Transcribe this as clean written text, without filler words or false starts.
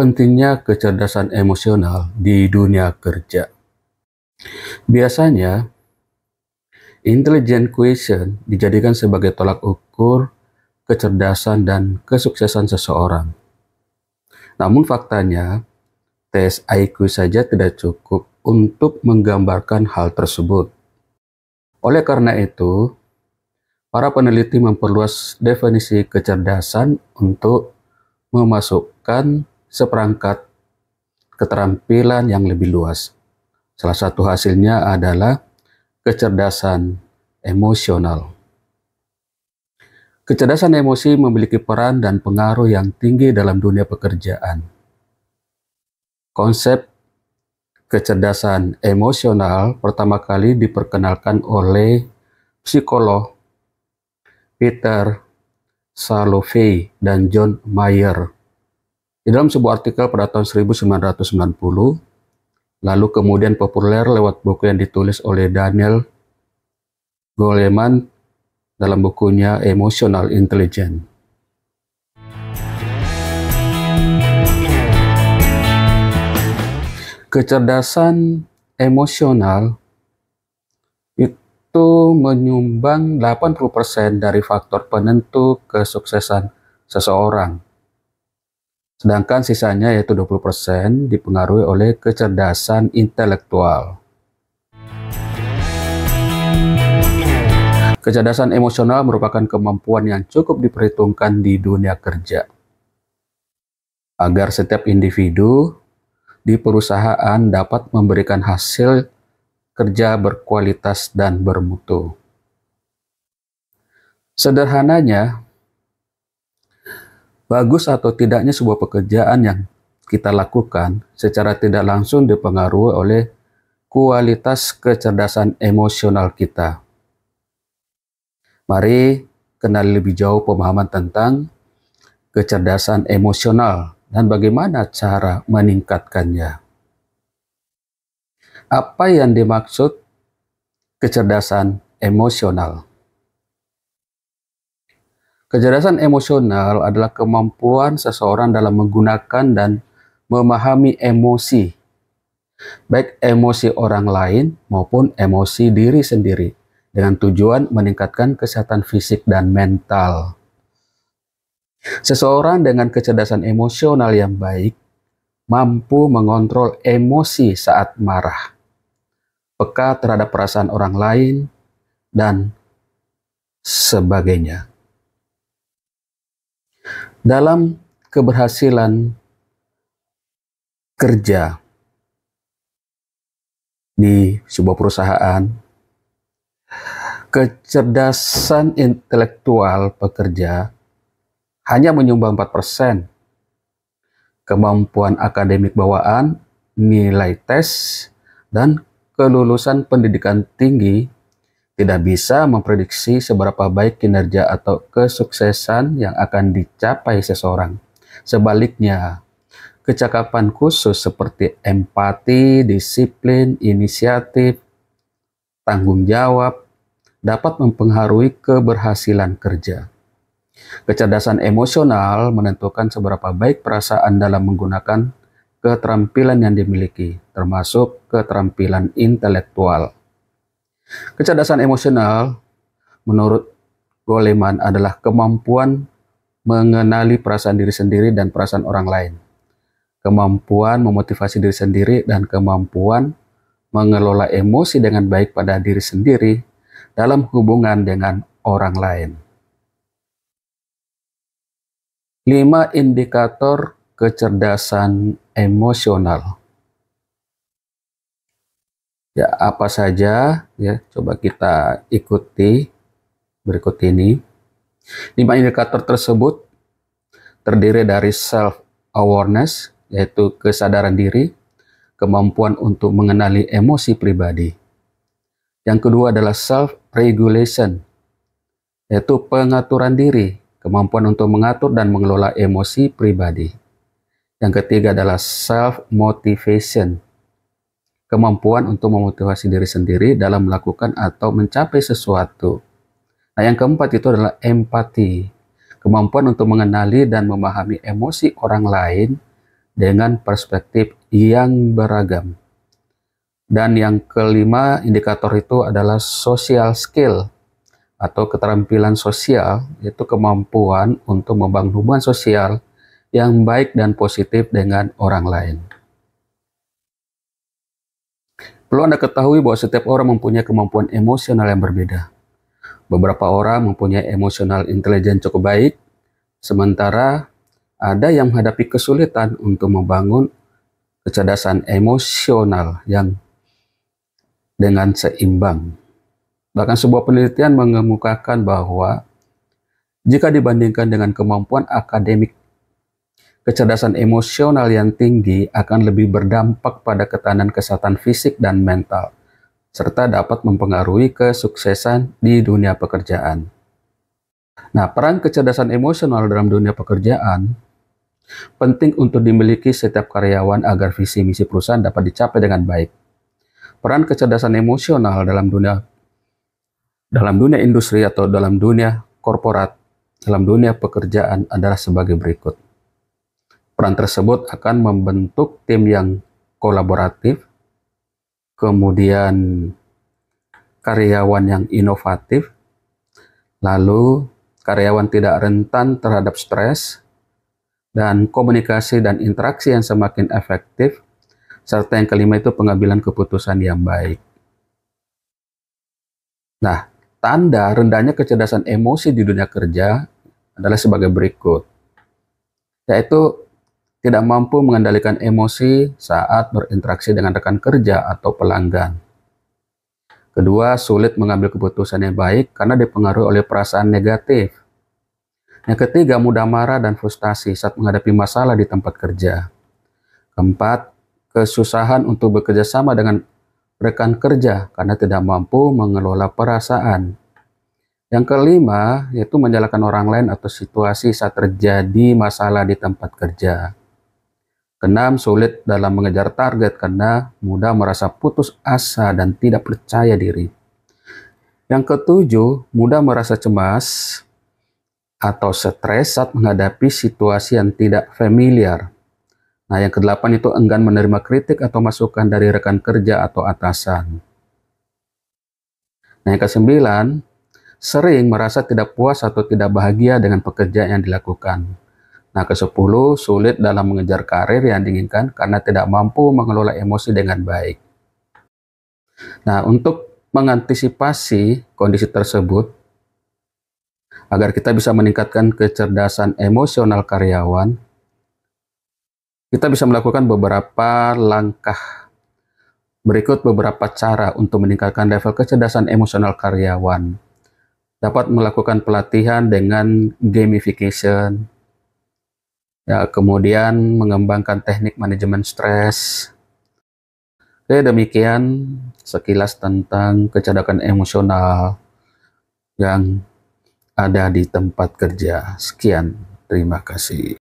Pentingnya kecerdasan emosional di dunia kerja. Biasanya, intelligent quotient dijadikan sebagai tolak ukur kecerdasan dan kesuksesan seseorang. Namun faktanya, tes IQ saja tidak cukup untuk menggambarkan hal tersebut. Oleh karena itu, para peneliti memperluas definisi kecerdasan untuk memasukkan seperangkat keterampilan yang lebih luas. Salah satu hasilnya adalah kecerdasan emosional. Kecerdasan emosi memiliki peran dan pengaruh yang tinggi dalam dunia pekerjaan. Konsep kecerdasan emosional pertama kali diperkenalkan oleh psikolog Peter Salovey dan John Mayer di dalam sebuah artikel pada tahun 1990, lalu kemudian populer lewat buku yang ditulis oleh Daniel Goleman dalam bukunya Emotional Intelligence. Kecerdasan emosional itu menyumbang 80% dari faktor penentu kesuksesan seseorang. Sedangkan sisanya yaitu 20% dipengaruhi oleh kecerdasan intelektual. Kecerdasan emosional merupakan kemampuan yang cukup diperhitungkan di dunia kerja. Agar setiap individu di perusahaan dapat memberikan hasil kerja berkualitas dan bermutu. Sederhananya, bagus atau tidaknya sebuah pekerjaan yang kita lakukan secara tidak langsung dipengaruhi oleh kualitas kecerdasan emosional kita. Mari kenali lebih jauh pemahaman tentang kecerdasan emosional dan bagaimana cara meningkatkannya. Apa yang dimaksud kecerdasan emosional? Kecerdasan emosional adalah kemampuan seseorang dalam menggunakan dan memahami emosi, baik emosi orang lain maupun emosi diri sendiri, dengan tujuan meningkatkan kesehatan fisik dan mental. Seseorang dengan kecerdasan emosional yang baik mampu mengontrol emosi saat marah, peka terhadap perasaan orang lain, dan sebagainya. Dalam keberhasilan kerja di sebuah perusahaan, kecerdasan intelektual pekerja hanya menyumbang 4%. Kemampuan akademik bawaan, nilai tes, dan kelulusan pendidikan tinggi tidak bisa memprediksi seberapa baik kinerja atau kesuksesan yang akan dicapai seseorang. Sebaliknya, kecakapan khusus seperti empati, disiplin, inisiatif, tanggung jawab dapat mempengaruhi keberhasilan kerja. Kecerdasan emosional menentukan seberapa baik perasaan dalam menggunakan keterampilan yang dimiliki, termasuk keterampilan intelektual. Kecerdasan emosional, menurut Goleman, adalah kemampuan mengenali perasaan diri sendiri dan perasaan orang lain, kemampuan memotivasi diri sendiri, dan kemampuan mengelola emosi dengan baik pada diri sendiri dalam hubungan dengan orang lain. 5 indikator kecerdasan emosional. Ya, apa saja ya, coba kita ikuti berikut ini. 5 indikator tersebut terdiri dari self-awareness, yaitu kesadaran diri, kemampuan untuk mengenali emosi pribadi. Yang kedua adalah self-regulation, yaitu pengaturan diri, kemampuan untuk mengatur dan mengelola emosi pribadi. Yang ketiga adalah self-motivation, kemampuan untuk memotivasi diri sendiri dalam melakukan atau mencapai sesuatu. Nah, yang keempat itu adalah empati, kemampuan untuk mengenali dan memahami emosi orang lain dengan perspektif yang beragam. Dan yang kelima indikator itu adalah social skill atau keterampilan sosial, yaitu kemampuan untuk membangun hubungan sosial yang baik dan positif dengan orang lain. Perlu Anda ketahui bahwa setiap orang mempunyai kemampuan emosional yang berbeda. Beberapa orang mempunyai emosional intelijen cukup baik, sementara ada yang menghadapi kesulitan untuk membangun kecerdasan emosional yang dengan seimbang. Bahkan sebuah penelitian mengemukakan bahwa jika dibandingkan dengan kemampuan akademik, kecerdasan emosional yang tinggi akan lebih berdampak pada ketahanan kesehatan fisik dan mental, serta dapat mempengaruhi kesuksesan di dunia pekerjaan. Nah, peran kecerdasan emosional dalam dunia pekerjaan penting untuk dimiliki setiap karyawan agar visi misi perusahaan dapat dicapai dengan baik. Peran kecerdasan emosional dalam dunia industri atau dalam dunia korporat, dalam dunia pekerjaan adalah sebagai berikut. Peran tersebut akan membentuk tim yang kolaboratif, kemudian karyawan yang inovatif, lalu karyawan tidak rentan terhadap stres, dan komunikasi dan interaksi yang semakin efektif, serta yang kelima itu pengambilan keputusan yang baik. Nah, tanda rendahnya kecerdasan emosi di dunia kerja adalah sebagai berikut, yaitu tidak mampu mengendalikan emosi saat berinteraksi dengan rekan kerja atau pelanggan. Kedua, sulit mengambil keputusan yang baik karena dipengaruhi oleh perasaan negatif. Yang ketiga, mudah marah dan frustasi saat menghadapi masalah di tempat kerja. Keempat, kesusahan untuk bekerja sama dengan rekan kerja karena tidak mampu mengelola perasaan. Yang kelima, yaitu menyalahkan orang lain atau situasi saat terjadi masalah di tempat kerja. Keenam, sulit dalam mengejar target karena mudah merasa putus asa dan tidak percaya diri. Yang ketujuh, mudah merasa cemas atau stres saat menghadapi situasi yang tidak familiar. Nah, yang kedelapan itu enggan menerima kritik atau masukan dari rekan kerja atau atasan. Nah, yang kesembilan, sering merasa tidak puas atau tidak bahagia dengan pekerjaan yang dilakukan. Nah, ke-10, sulit dalam mengejar karir yang diinginkan karena tidak mampu mengelola emosi dengan baik. Nah, untuk mengantisipasi kondisi tersebut, agar kita bisa meningkatkan kecerdasan emosional karyawan, kita bisa melakukan beberapa langkah. Berikut beberapa cara untuk meningkatkan level kecerdasan emosional karyawan. Dapat melakukan pelatihan dengan gamification, ya, kemudian mengembangkan teknik manajemen stres. Oke, demikian sekilas tentang kecerdasan emosional yang ada di tempat kerja. Sekian, terima kasih.